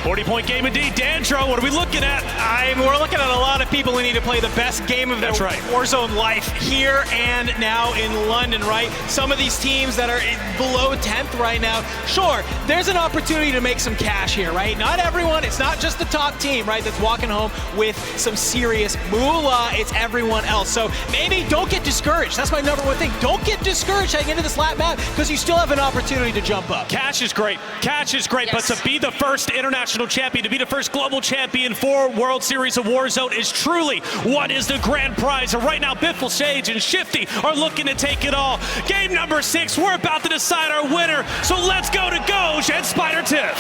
40-point game indeed. Dandro, what are we looking at? We're looking at a lot of people who need to play the best game of their Warzone life here and now in London, right? Some of these teams that are below 10th right now, sure, there's an opportunity to make some cash here, right? Not everyone, it's not just the top team, right, that's walking home with some serious moolah, it's everyone else. So maybe don't get discouraged. That's my number one thing. Don't get discouraged heading into this lap map because you still have an opportunity to jump up. Cash is great. Cash is great, Yes. but to be the first international champion, to be the first global champion for World Series of Warzone is truly what is the grand prize. And right now, Biffle, Sage, and Shifty are looking to take it all. Game number 6, we're about to decide our winner. So let's go to Goj and Spider Tiff.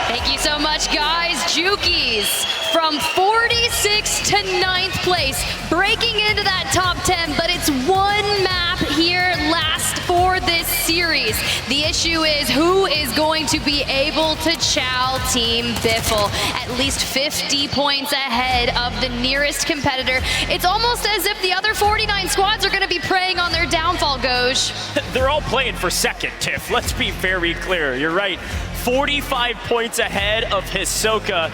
Thank you so much, guys. Jukies from 46 to 9th place, breaking into that top 10, but it's one map here last for this series. The issue is who is going to be able to chow Team Biffle, at least 50 points ahead of the nearest competitor. It's almost as if the other 49 squads are going to be preying on their downfall, Goj. They're all playing for second, Tiff. Let's be very clear. You're right. 45 points ahead of Hisoka.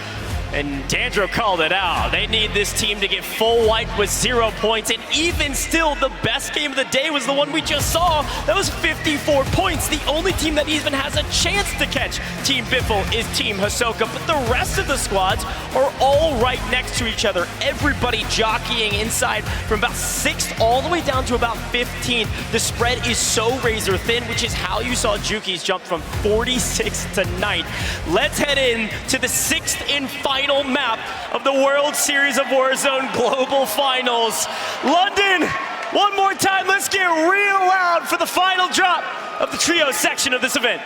And Dandro called it out. They need this team to get full wipe with 0 points. And even still, the best game of the day was the one we just saw. That was 54 points. The only team that even has a chance to catch Team Biffle is Team Hisoka. But the rest of the squads are all right next to each other. Everybody jockeying inside from about 6th all the way down to about 15th. The spread is so razor thin, which is how you saw Jukies jump from 46th to 9th. Let's head in to the 6th and final map of the World Series of Warzone Global Finals. London, one more time, let's get real loud for the final drop of the trio section of this event.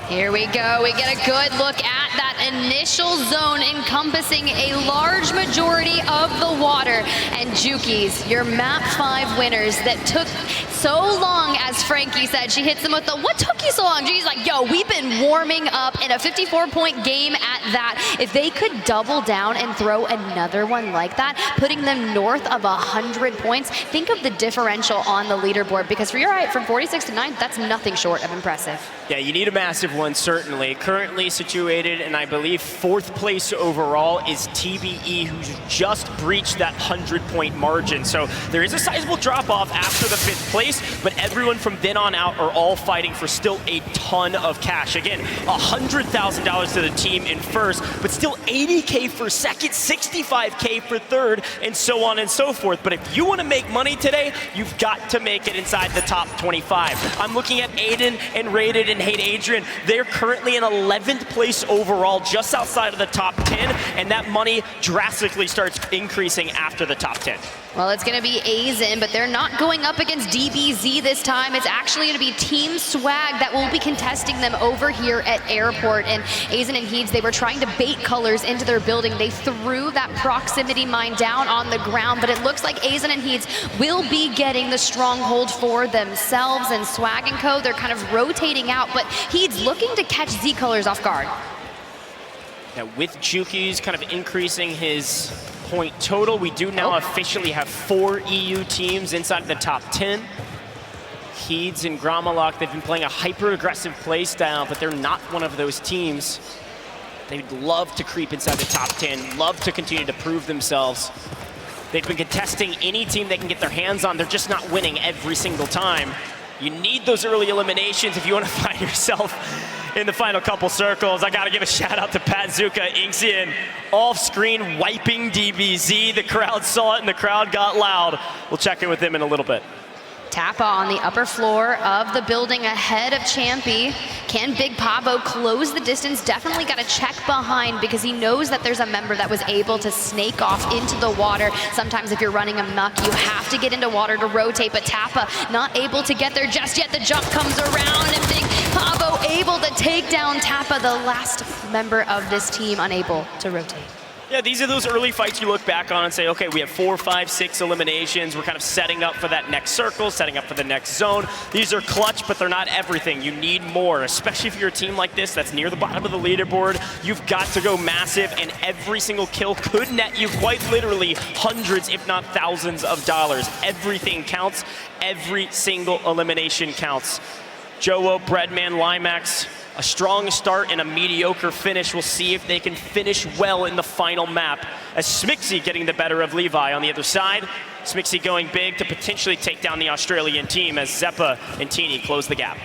Here we go. We get a good look at that initial zone encompassing a large majority of the water. And Jukies, your map 5 winners that took so long, as Frankie said. She hits them with the, what took you so long? Jukies like, yo, we've been warming up in a 54-point game at that. If they could double down and throw another one like that, putting them north of 100 points, think of the differential on the leaderboard, because you're right, from 46 to 9, that's nothing short of impressive. Yeah, you need a massive one, certainly. Currently situated, and I believe 4th place overall is TBE, who's just breached that 100-point margin. So there is a sizable drop-off after the 5th place, but everyone from then on out are all fighting for still a ton of cash. Again, $100,000 to the team in 1st, but still $80K for 2nd, $65K for 3rd, and so on and so forth. But if you want to make money today, you've got to make it inside the top 25. I'm looking at Aydan and Rated and Hate Adrian. They're currently in 11th place overall, just outside of the top 10, and that money drastically starts increasing after the top 10. Well, it's going to be Azen, but they're not going up against DBZ this time. It's actually going to be Team Swagg that will be contesting them over here at Airport. And Azen and Heeds, they were trying to bait colors into their building. They threw that proximity mine down on the ground, but it looks like Azen and Heeds will be getting the stronghold for themselves. And Swagg and Co, they're kind of rotating out, but Heeds looking to catch Z colors off guard. Now, with Jukies kind of increasing his point total, we do now officially have 4 EU teams inside the top 10. Heeds and Gromalok, they've been playing a hyper-aggressive play style, but they're not one of those teams. They'd love to creep inside the top 10, love to continue to prove themselves. They've been contesting any team they can get their hands on. They're just not winning every single time. You need those early eliminations if you want to find yourself in the final couple circles. I got to give a shout out to Pat Zuka, Inxian, off-screen wiping DBZ. The crowd saw it and the crowd got loud. We'll check in with them in a little bit. Tappa on the upper floor of the building ahead of Champy. Can Big Pavo close the distance? Definitely got to check behind because he knows that there's a member that was able to snake off into the water. Sometimes if you're running amok, you have to get into water to rotate, but Tappa not able to get there just yet. The jump comes around and Big Pavo able to take down Tappa, the last member of this team unable to rotate. Yeah, these are those early fights you look back on and say, okay, we have 4, 5, 6 eliminations. We're kind of setting up for that next circle, setting up for the next zone. These are clutch, but they're not everything. You need more, especially if you're a team like this that's near the bottom of the leaderboard. You've got to go massive, and every single kill could net you quite literally hundreds, if not thousands of dollars. Everything counts. Every single elimination counts. Joewo, Breadman, Limax, a strong start and a mediocre finish. We'll see if they can finish well in the final map. As Smixy getting the better of Levi on the other side. Smixy going big to potentially take down the Australian team as Zeppa and Teeny close the gap.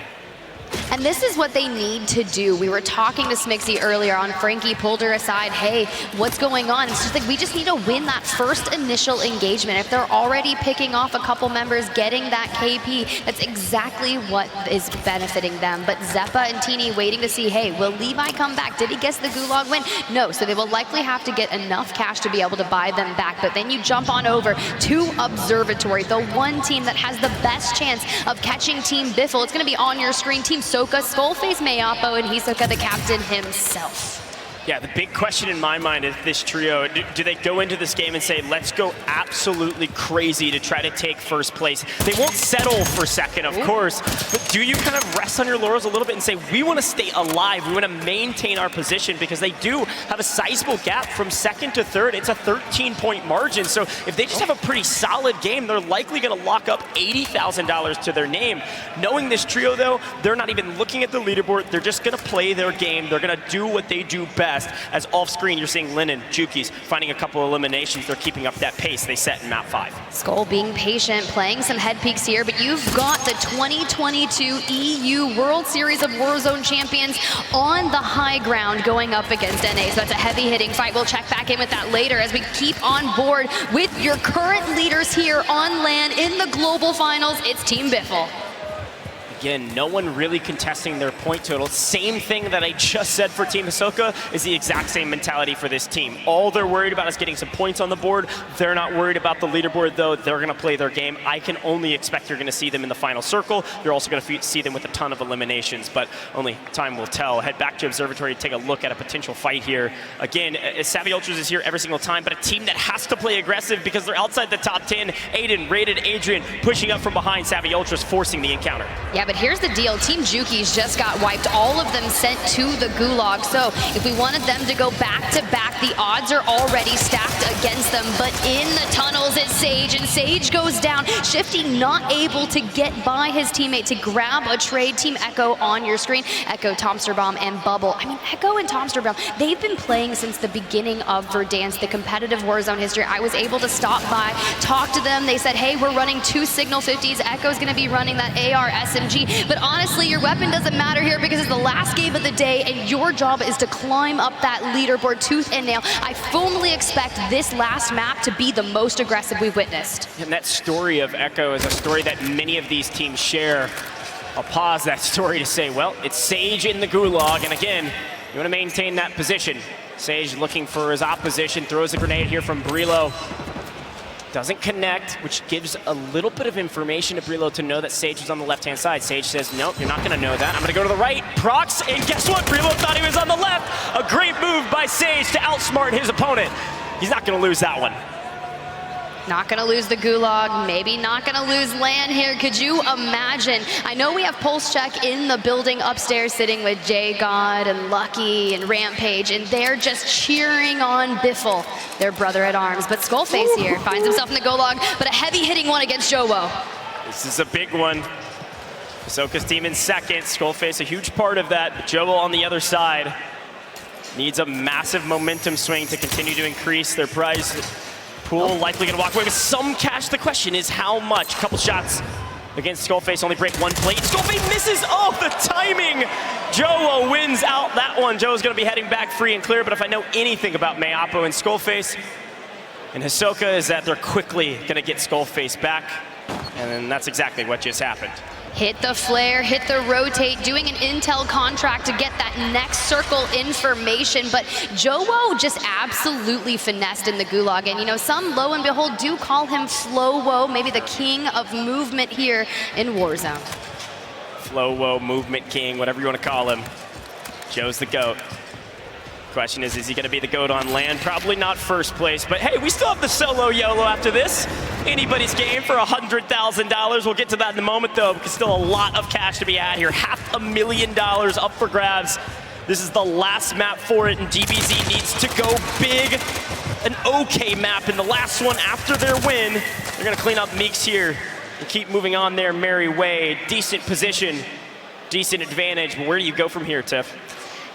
And this is what they need to do. We were talking to Smixy earlier on. Frankie pulled her aside. Hey, what's going on? It's just like, we just need to win that first initial engagement. If they're already picking off a couple members, getting that KP, that's exactly what is benefiting them. But Zeppa and Teeny waiting to see, hey, will Levi come back? Did he guess the Gulag win? No, so they will likely have to get enough cash to be able to buy them back. But then you jump on over to Observatory, the one team that has the best chance of catching Team Biffle. It's gonna be on your screen. Team Soka, Skullface, Mayapo, and Hisoka, the captain himself. Yeah, the big question in my mind is this trio, do they go into this game and say, let's go absolutely crazy to try to take first place? They won't settle for second, of course, but do you kind of rest on your laurels a little bit and say, we want to stay alive, we want to maintain our position, because they do have a sizable gap from second to third. It's a 13-point margin, so if they just have a pretty solid game, they're likely going to lock up $80,000 to their name. Knowing this trio, though, they're not even looking at the leaderboard. They're just going to play their game. They're going to do what they do best. As off screen, you're seeing Lennon, Jukies finding a couple eliminations. They're keeping up that pace they set in map 5. Skull being patient, playing some head peeks here, but you've got the 2022 EU World Series of Warzone champions on the high ground going up against NA. So that's a heavy hitting fight. We'll check back in with that later as we keep on board with your current leaders here on LAN in the global finals. It's Team Biffle. Again, no one really contesting their point total. Same thing that I just said for Team Hisoka is the exact same mentality for this team. All they're worried about is getting some points on the board. They're not worried about the leaderboard, though. They're going to play their game. I can only expect you're going to see them in the final circle. You're also going to see them with a ton of eliminations, but only time will tell. Head back to Observatory to take a look at a potential fight here. Again, Savvy Ultras is here every single time, but a team that has to play aggressive because they're outside the top 10. Aydan, Rated, Adrian pushing up from behind. Savvy Ultras forcing the encounter. Yeah, but here's the deal. Team Jukies just got wiped. All of them sent to the Gulag. So if we wanted them to go back to back, the odds are already stacked against them. But in the tunnels is Sage, and Sage goes down. Shifty not able to get by his teammate to grab a trade. Team Echo on your screen. Echo, Tomsterbaum, and Bubble. I mean, Echo and Tomsterbaum, they've been playing since the beginning of Verdansk, the competitive Warzone history. I was able to stop by, talk to them. They said, hey, we're running 2 Signal 50s. Echo's gonna be running that AR SMG. But honestly, your weapon doesn't matter here because it's the last game of the day and your job is to climb up that leaderboard tooth and nail. I fully expect this last map to be the most aggressive we've witnessed. And that story of Echo is a story that many of these teams share. I'll pause that story to say, well, it's Sage in the Gulag, and again, you want to maintain that position. Sage looking for his opposition, throws a grenade here from Brillo. Doesn't connect, which gives a little bit of information to Brillo to know that Sage is on the left-hand side. Sage says, nope, you're not gonna know that. I'm gonna go to the right, procs, and guess what? Brillo thought he was on the left. A great move by Sage to outsmart his opponent. He's not gonna lose that one. Not gonna lose the Gulag, maybe not gonna lose LAN here. Could you imagine? I know we have Pulse Check in the building upstairs sitting with J-God and Lucky and Rampage, and they're just cheering on Biffle, their brother at arms. But Skullface here finds himself in the Gulag, but a heavy hitting one against Joewo. This is a big one. Hisoka's team in second, Skullface a huge part of that, but Joewo on the other side needs a massive momentum swing to continue to increase their prize pool. Likely gonna walk away with some cash. The question is how much? Couple shots against Skullface, only break one plate. Skullface misses, oh, the timing! Joewo wins out that one. Joewo's gonna be heading back free and clear, but if I know anything about Mayapo and Skullface and Hisoka is that they're quickly gonna get Skullface back, and then that's exactly what just happened. Hit the flare, hit the rotate, doing an intel contract to get that next circle information. But Joewo just absolutely finessed in the Gulag. And you know, some lo and behold do call him Flowo, maybe the king of movement here in Warzone. Flowo, movement king, whatever you want to call him. Joe's the GOAT. Question is he going to be the GOAT on LAN? Probably not first place, but hey, we still have the solo YOLO after this. Anybody's game for $100,000. We'll get to that in a moment, though, because still a lot of cash to be had here. $500,000 up for grabs. This is the last map for it, and DBZ needs to go big. An okay map in the last one after their win. They're going to clean up Meeks here and keep moving on their merry way. Decent position decent advantage. But where do you go from here, Tiff?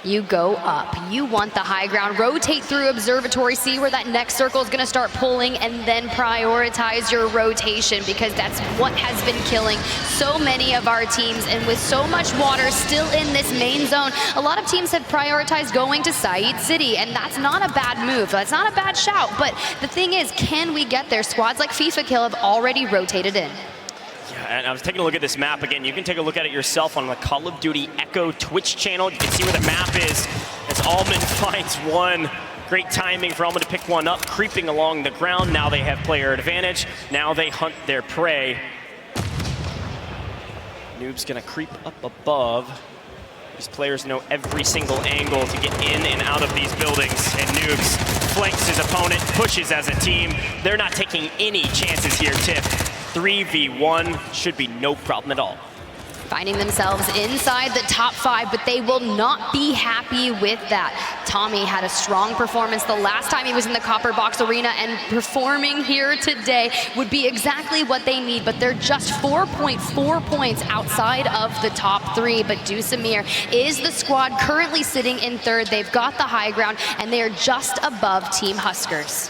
You go up. You want the high ground. Rotate through observatory, see where that next circle is going to start pulling, and then prioritize your rotation, because that's what has been killing so many of our teams. And with so much water still in this main zone, a lot of teams have prioritized going to Said City, and that's not a bad move. That's not a bad shout, but the thing is, can we get there? Squads like FIFA Kill have already rotated in. And I was taking a look at this map again. You can take a look at it yourself on the Call of Duty Echo Twitch channel. You can see where the map is as Almond finds one. Great timing for Almond to pick one up, creeping along the ground. Now they have player advantage. Now they hunt their prey. Noob's gonna creep up above. These players know every single angle to get in and out of these buildings. And Noobs flanks his opponent, pushes as a team. They're not taking any chances here, Tiff. 3v1 should be no problem at all. Finding themselves inside the top 5, but they will not be happy with that. Tommy had a strong performance the last time he was in the Copper Box Arena, and performing here today would be exactly what they need, but they're just 4.4 points outside of the top 3. But Dusamir is the squad currently sitting in 3rd. They've got the high ground, and they are just above Team Huskerrs.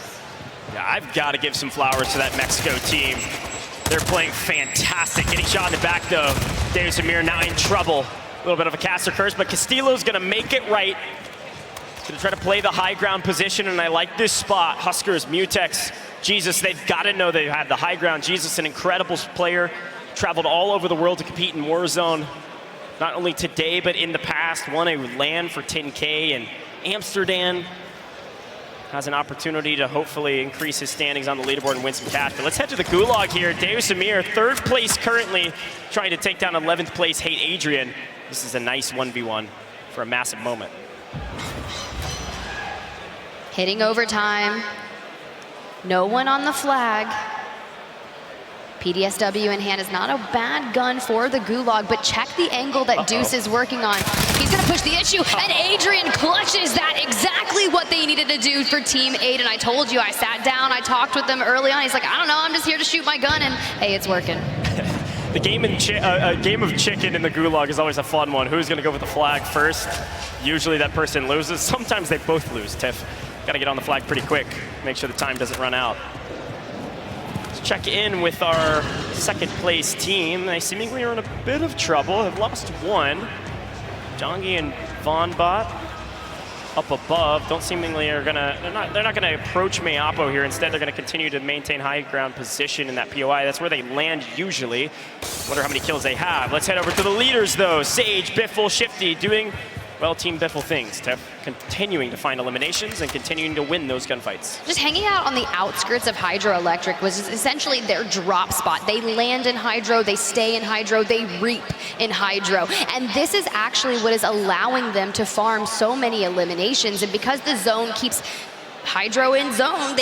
Yeah, I've got to give some flowers to that Mexico team. They're playing fantastic. Getting shot in the back, though. Diazbiffle now in trouble. A little bit of a caster curse, but Castillo's going to make it right. He's going to try to play the high ground position, and I like this spot. Huskerrs, Mutex, Jesus, they've got to know they have the high ground. Jesus, an incredible player. Traveled all over the world to compete in Warzone. Not only today, but in the past. Won a LAN for 10K in Amsterdam. Has an opportunity to hopefully increase his standings on the leaderboard and win some cash. But let's head to the Gulag here. Diazbiffle, 3rd place currently, trying to take down 11th place Hate Adrian. This is a nice 1v1 for a massive moment. Hitting overtime. No one on the flag. PDSW in hand is not a bad gun for the Gulag, but check the angle that Deuce is working on. He's gonna push the issue, and Adrian clutches that. Exactly what they needed to do for Team Aydan. I told you, I sat down, I talked with them early on. He's like, I don't know, I'm just here to shoot my gun, and hey, it's working. The game of chicken in the Gulag is always a fun one. Who's gonna go with the flag first? Usually that person loses. Sometimes they both lose, Tiff. Gotta get on the flag pretty quick, make sure the time doesn't run out. Check in with our 2nd place team. They seemingly are in a bit of trouble. Have lost one. Jongi and Vonbot up above. Don't seemingly are gonna. They're not gonna approach Mayapo here. Instead, they're gonna continue to maintain high ground position in that POI. That's where they land usually. Wonder how many kills they have. Let's head over to the leaders though. Sage, Biffle, Shifty doing well, Team Biffle things. Tiff continuing to find eliminations and continuing to win those gunfights. Just hanging out on the outskirts of Hydroelectric was essentially their drop spot. They land in Hydro, they stay in Hydro, they reap in Hydro. And this is actually what is allowing them to farm so many eliminations. And because the zone keeps Hydro in zone,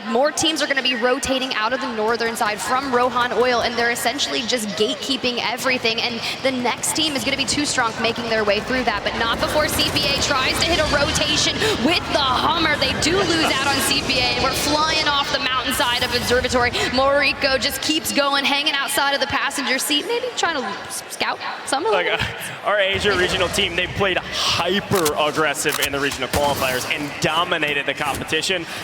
more teams are going to be rotating out of the northern side from Rohan Oil, and they're essentially just gatekeeping everything, and the next team is going to be too strong making their way through that, but not before CPA tries to hit a rotation with the Hummer. They do lose out on CPA, and we're flying off the mountainside of Observatory. Moriko just keeps going, hanging outside of the passenger seat, maybe trying to scout some of them. Our Asia regional team, they played hyper aggressive in the regional qualifiers and dominated the competition.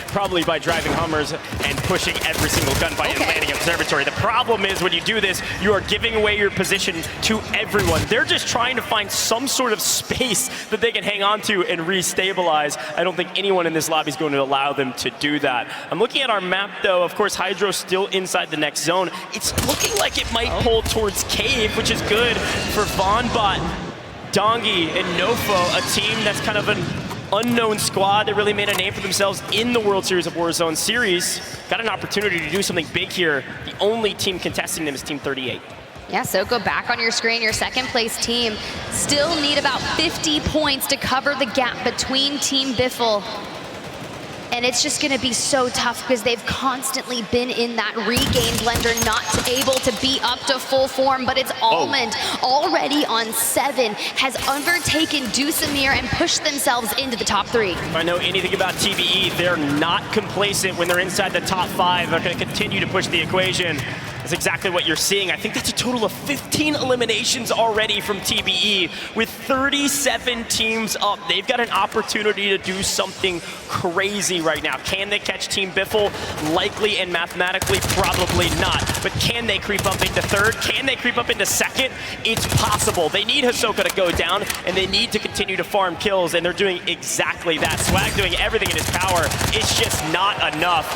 Probably by driving Hummers and pushing every single gunfight and landing Observatory. The problem is when you do this, you are giving away your position to everyone. They're just trying to find some sort of space that they can hang on to and restabilize. I don't think anyone in this lobby is going to allow them to do that. I'm looking at our map though. Of course, Hydro's still inside the next zone. It's looking like it might pull towards Cave, which is good for Vonbot, Dongi, and Nofo, a team that's kind of an unknown squad that really made a name for themselves in the World Series of Warzone series. Got an opportunity to do something big here. The only team contesting them is Team 38. Yeah, so go back on your screen. Your 2nd place team still need about 50 points to cover the gap between Team Biffle. And it's just gonna be so tough because they've constantly been in that regain blender, not able to be up to full form, but it's Almond already on 7, has undertaken Dusamir and pushed themselves into the top 3. If I know anything about TBE, they're not complacent when they're inside the top 5. They're gonna continue to push the equation. That's exactly what you're seeing. I think that's a total of 15 eliminations already from TBE. With 37 teams up, they've got an opportunity to do something crazy right now. Can they catch Team Biffle? Likely and mathematically, probably not. But can they creep up into third? Can they creep up into second? It's possible. They need Hisoka to go down, and they need to continue to farm kills, and they're doing exactly that. Swagg doing everything in his power. It's just not enough.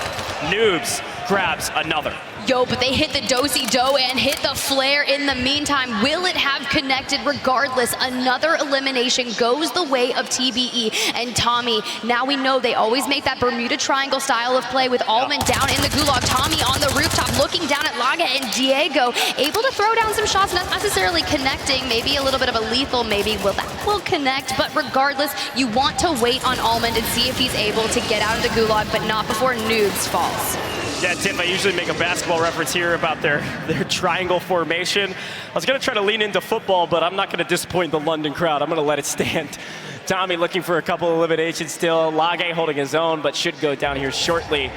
Noobs grabs another. Yo, but they hit the do-si-do and hit the flare in the meantime. Will it have connected? Regardless, another elimination goes the way of TBE and Tommy. Now we know they always make that Bermuda Triangle style of play with Allman down in the gulag. Tommy on the rooftop looking down at Laga and Diego, able to throw down some shots, not necessarily connecting. Maybe a little bit of a lethal, maybe that will connect. But regardless, you want to wait on Allman and see if he's able to get out of the gulag, but not before Noobs falls. Yeah, Tim, I usually make a basketball reference here about their triangle formation. I was going to try to lean into football, but I'm not going to disappoint the London crowd. I'm going to let it stand. Tommy looking for a couple of eliminations still. Lage holding his own, but should go down here shortly.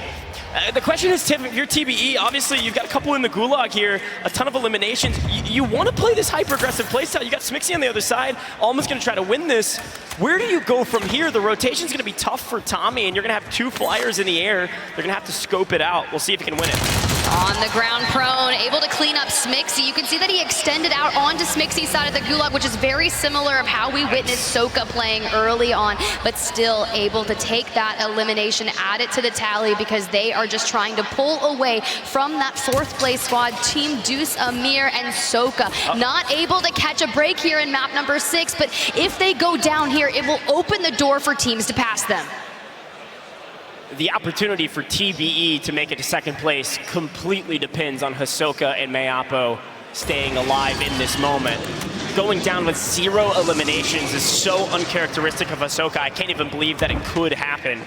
The question is, Tim, if you're TBE, obviously you've got a couple in the gulag here, a ton of eliminations. You want to play this hyper-aggressive playstyle. You got Smixy on the other side. Alma's going to try to win this. Where do you go from here? The rotation's going to be tough for Tommy, and you're going to have two flyers in the air. They're going to have to scope it out. We'll see if he can win it. On the ground prone, able to clean up Smixy. You can see that he extended out onto Smixy's side of the gulag, which is very similar of how we witnessed Soka playing early on, but still able to take that elimination, add it to the tally because they are just trying to pull away from that fourth place squad, Team Deuce, Amir, and Soka. Not able to catch a break here in map number 6, but if they go down here, it will open the door for teams to pass them. The opportunity for TBE to make it to second place completely depends on Hisoka and Mayapo staying alive in this moment. Going down with 0 eliminations is so uncharacteristic of Hisoka. I can't even believe that it could happen.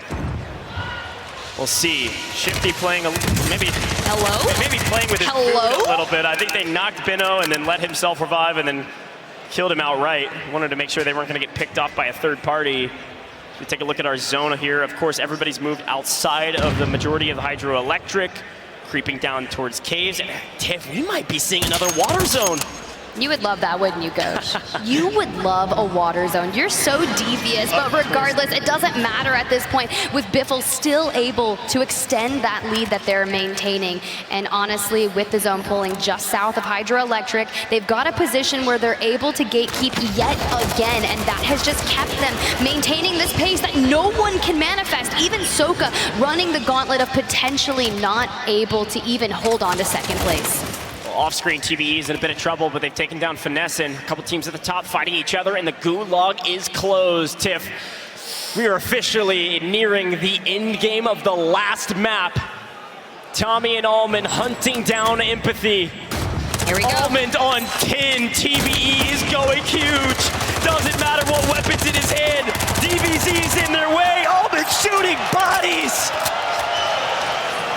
We'll see. Shifty playing maybe playing with his food a little bit. I think they knocked Bino and then let himself revive and then killed him outright. Wanted to make sure they weren't going to get picked off by a third party. We take a look at our zone here. Of course, everybody's moved outside of the majority of the hydroelectric, creeping down towards caves. And Tiff, we might be seeing another water zone. You would love that, wouldn't you, Coach? You would love a water zone. You're so devious, but regardless, it doesn't matter at this point, with Biffle still able to extend that lead that they're maintaining. And honestly, with the zone pulling just south of hydroelectric, they've got a position where they're able to gatekeep yet again, and that has just kept them maintaining this pace that no one can manifest. Even Soka running the gauntlet of potentially not able to even hold on to second place. Off-screen, TBE is in a bit of trouble, but they've taken down Finesse, and a couple teams at the top fighting each other, and the gulag is closed. Tiff, we are officially nearing the end game of the last map. Tommy and Allman hunting down Empathy. Here we go. Allman on 10. TBE is going huge. Doesn't matter what weapons in his hand. DBZ's in their way. Allman shooting bodies.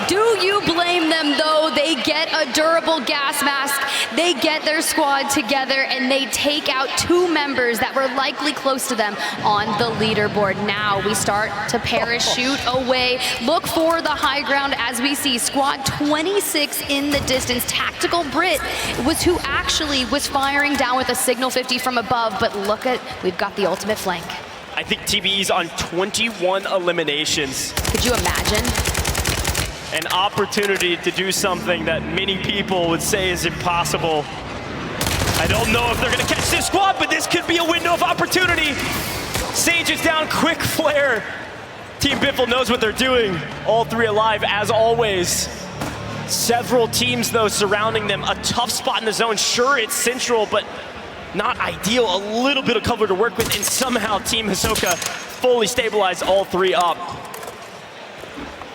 Do you blame them, though? They get a durable gas mask, they get their squad together, and they take out 2 members that were likely close to them on the leaderboard. Now we start to parachute away. Look for the high ground as we see squad 26 in the distance. Tactical Brit was who actually was firing down with a signal 50 from above, but look at, we've got the ultimate flank. I think TBE's on 21 eliminations. Could you imagine? An opportunity to do something that many people would say is impossible. I don't know if they're gonna catch this squad, but this could be a window of opportunity. Sage is down, quick flare. Team Biffle knows what they're doing. All 3 alive, as always. Several teams, though, surrounding them. A tough spot in the zone. Sure, it's central, but not ideal. A little bit of cover to work with, and somehow Team Hisoka fully stabilized all 3 up.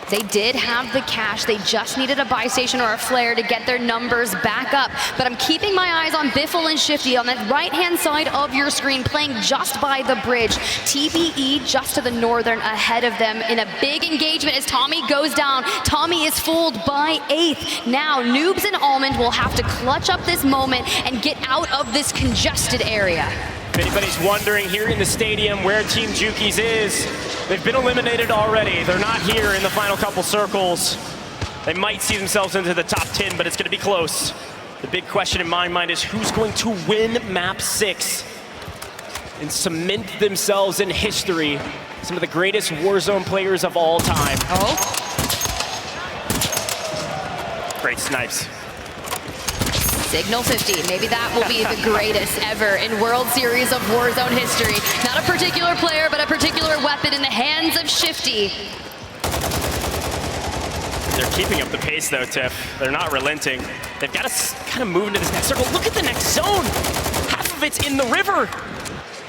They did have the cash. They just needed a buy station or a flare to get their numbers back up. But I'm keeping my eyes on Biffle and Shifty on the right-hand side of your screen, playing just by the bridge. TBE just to the northern ahead of them in a big engagement as Tommy goes down. Tommy is fooled by 8th. Now, Noobs and Almond will have to clutch up this moment and get out of this congested area. If anybody's wondering here in the stadium where Team Jukies is, they've been eliminated already. They're not here in the final couple circles. They might see themselves into the top 10, but it's going to be close. The big question in my mind is who's going to win map 6 and cement themselves in history, some of the greatest Warzone players of all time. Oh. Great snipes. Signal 50, maybe that will be the greatest ever in World Series of Warzone history. Not a particular player, but a particular weapon in the hands of Shifty. They're keeping up the pace though, Tiff. They're not relenting. They've got to kind of move into this next circle. Look at the next zone. Half of it's in the river.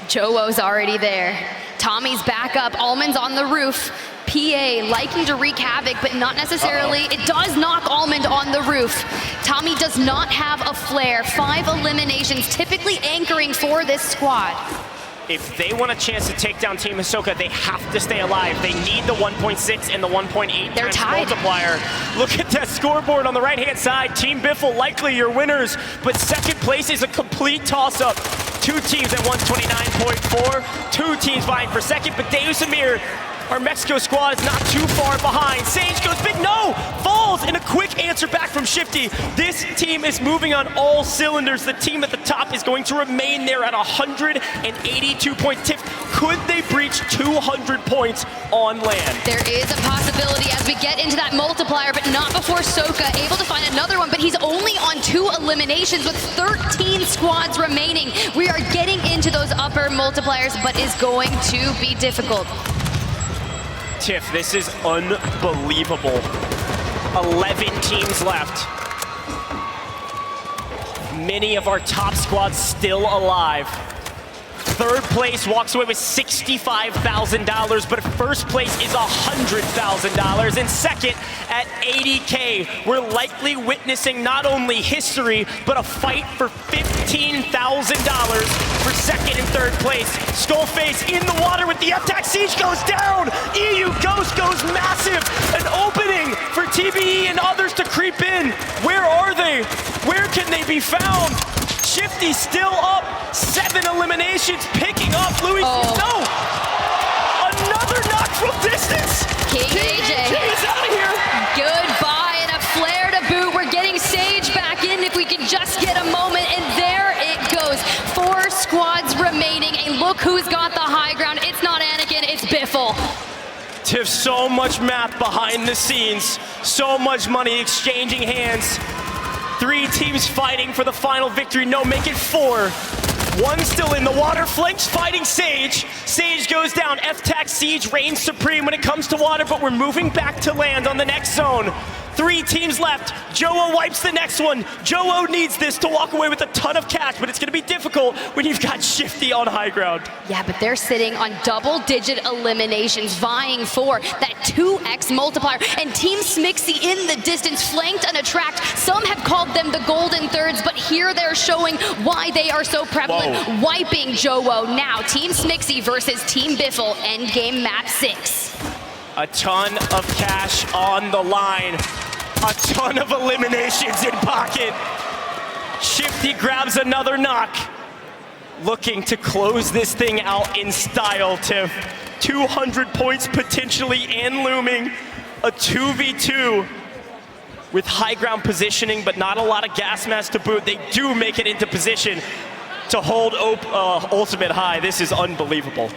Joewo's already there. Tommy's back up, Almond's on the roof. PA liking to wreak havoc, but not necessarily. It does knock Almond on the roof. Tommy does not have a flare. 5 eliminations, typically anchoring for this squad. If they want a chance to take down Team Hisoka, they have to stay alive. They need the 1.6 and the 1.8 They're times tied. multiplier. Look at that scoreboard on the right-hand side. Team Biffle likely your winners, but second place is a complete toss-up. 2 teams at 129.4, 2 teams vying for second, but Deus Amir, our Mexico squad, is not too far behind. Sage goes big, no! Falls, and a quick answer back from Shifty. This team is moving on all cylinders. The team at the top is going to remain there at 182 points. Tiff, could they breach 200 points on land? There is a possibility as we get into that multiplier, but not before Soka able to find another one, but he's only on 2 eliminations with 13 squads remaining. We are getting into those upper multipliers, but is going to be difficult. Tiff, this is unbelievable. 11 teams left. Many of our top squads still alive. Third place walks away with $65,000, but first place is $100,000. And second at $80K. We're likely witnessing not only history, but a fight for $15,000 for second and third place. Skullface in the water with the F-Tac. Siege goes down. EU Ghost goes massive. An opening for TBE and others to creep in. Where are they? Where can they be found? Shifty still up, 7 eliminations, picking up Louis. No! Another knock from distance! King AJ is out of here! Goodbye, and a flare to boot. We're getting Sage back in if we can just get a moment, and there it goes. 4 squads remaining, and look who's got the high ground. It's not Anakin, it's Biffle. Tiff, so much math behind the scenes, so much money exchanging hands. 3 teams fighting for the final victory. No, make it 4. 1 still in the water. Flanks fighting Sage. Sage goes down. F-Tac Siege reigns supreme when it comes to water, but we're moving back to land on the next zone. 3 teams left. Joewo wipes the next one. Joewo needs this to walk away with a ton of cash, but it's going to be difficult when you've got Shifty on high ground. Yeah, but they're sitting on double-digit eliminations, vying for that 2x multiplier. And Team Smixy in the distance, flanked and attract. Some have called them the Golden Thirds, but here they're showing why they are so prevalent. Whoa. Wiping Joewo. Now, Team Smixy versus Team Biffle, endgame map 6. A ton of cash on the line. A ton of eliminations in pocket. Shifty grabs another knock. Looking to close this thing out in style, Tiff. 200 points potentially and looming. A 2v2 with high ground positioning, but not a lot of gas mask to boot. They do make it into position to hold ultimate high. This is unbelievable.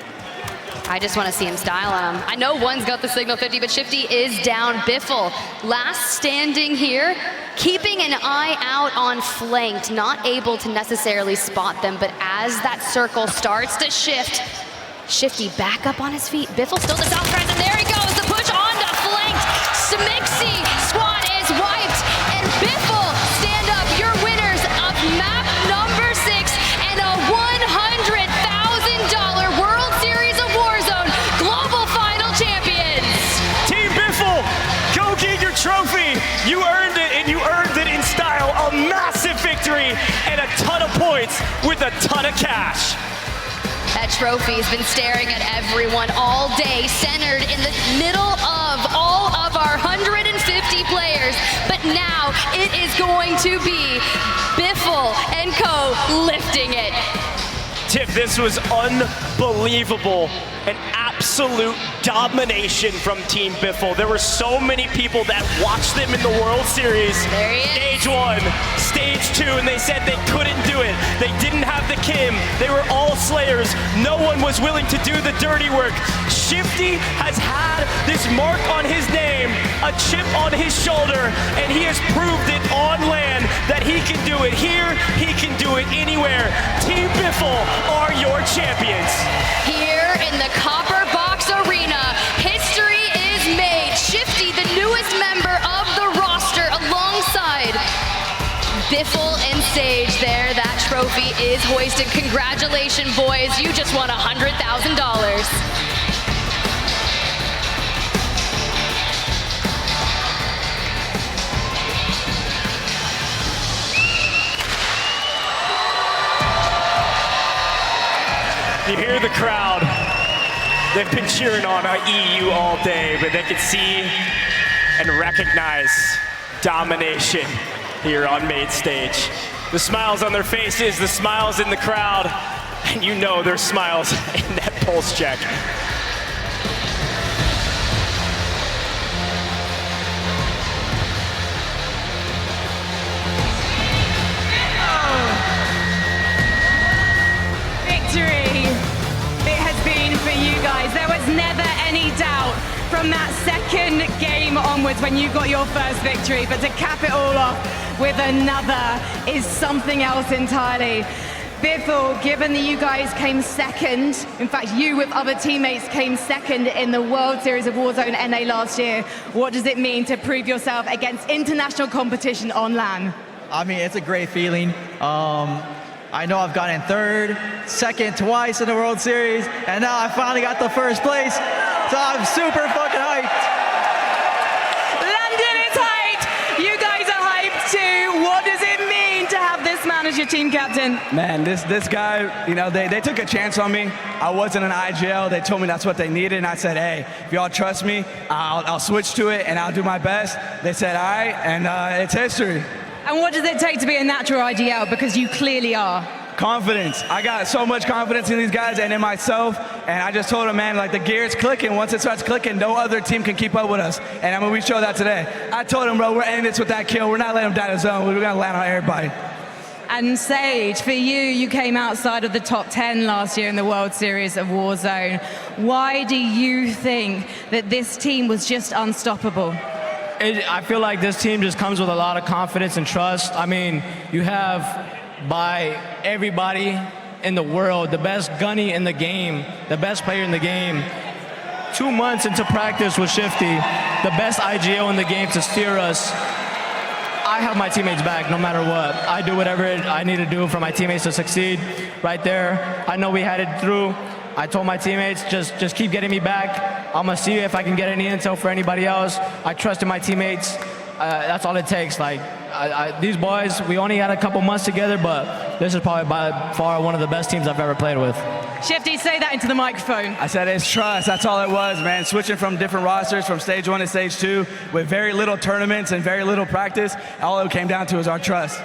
I just want to see him style on him. I know one's got the signal 50, but Shifty is down. Biffle, last standing here, keeping an eye out on flanked, not able to necessarily spot them, but as that circle starts to shift, Shifty back up on his feet. Biffle still the south front, and there he goes, the push on to flanked. Smixy squad is wiped, and Biffle stand up, your winners of map number 6 and a $100,000 World Series of Warzone Global Final Champions. Team Biffle, go get your trophy. You earned it, and you earned it in style. A massive victory and a ton of points with a ton of cash. That trophy's been staring at everyone all day, centered in the middle of all of our 150 players. But now it is going to be Biffle and Co. lifting it. Tiff, this was unbelievable. An absolute domination from Team Biffle. There were so many people that watched them in the World Series. There he is. Stage 1, Stage 2, and they said they couldn't do it. They didn't have the Kim. They were all slayers. No one was willing to do the dirty work. Shifty has had this mark on his name, a chip on his shoulder, and he has proved it on land that he can do it here, he can do it anywhere. Team Biffle are your champions. Here in the Copper Box Arena, history is made. Shifty, the newest member of the roster, alongside Biffle and Sage there. That trophy is hoisted. Congratulations, boys. You just won $100,000. You hear the crowd. They've been cheering on our EU all day, but they can see and recognize domination here on main stage. The smiles on their faces, the smiles in the crowd, and you know there's smiles in that pulse check. There was never any doubt from that second game onwards when you got your first victory, but to cap it all off with another is something else entirely. Biffle, given that you guys came second, in fact you with other teammates came second in the World Series of Warzone NA last year, what does it mean to prove yourself against international competition on LAN? I mean, it's a great feeling. I know I've gotten third, second twice in the World Series, and now I finally got the first place, so I'm super fucking hyped. London is hyped! You guys are hyped too! What does it mean to have this man as your team captain? Man, this guy, you know, they took a chance on me. I wasn't an IGL. They told me that's what they needed, and I said, hey, if y'all trust me, I'll switch to it, and I'll do my best. They said, all right, and it's history. And what does it take to be a natural IGL? Because you clearly are. Confidence. I got so much confidence in these guys and in myself, and I just told them, man, like the gear's clicking. Once it starts clicking, no other team can keep up with us. And I mean, we showed that today. I told them, bro, we're ending this with that kill. We're not letting them down the zone. We're gonna land on everybody. And Sage, for you came outside of the top 10 last year in the World Series of Warzone. Why do you think that this team was just unstoppable? I feel like this team just comes with a lot of confidence and trust. I mean, you have, by everybody in the world, the best gunny in the game, the best player in the game. 2 months into practice with Shifty, the best IGO in the game to steer us. I have my teammates back no matter what. I do whatever I need to do for my teammates to succeed right there. I know we had it through. I told my teammates, just keep getting me back. I'm gonna see if I can get any intel for anybody else. I trusted my teammates. That's all it takes. Like these boys, we only had a couple months together, but this is probably by far one of the best teams I've ever played with. Shifty, say that into the microphone. I said it's trust. That's all it was, man. Switching from different rosters from stage 1 to stage 2 with very little tournaments and very little practice. All it came down to is our trust.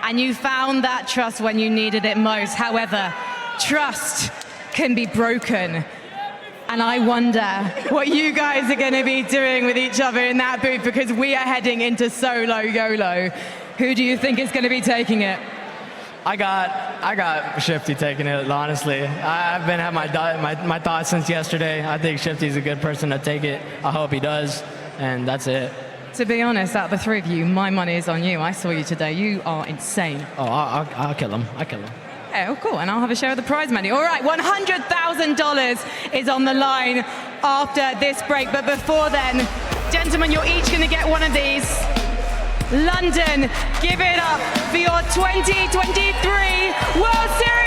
And you found that trust when you needed it most. However, trust can be broken. And I wonder what you guys are going to be doing with each other in that booth, because we are heading into solo YOLO. Who do you think is going to be taking it? I got Shifty taking it, honestly. I've been at my thoughts since yesterday. I think Shifty's a good person to take it. I hope he does, and that's it. To be honest, out of the three of you, my money is on you. I saw you today. You are insane. Oh, I'll kill him. I'll kill him. Oh, cool, and I'll have a share of the prize money. All right, $100,000 is on the line after this break. But before then, gentlemen, you're each going to get one of these. London, give it up for your 2023 World Series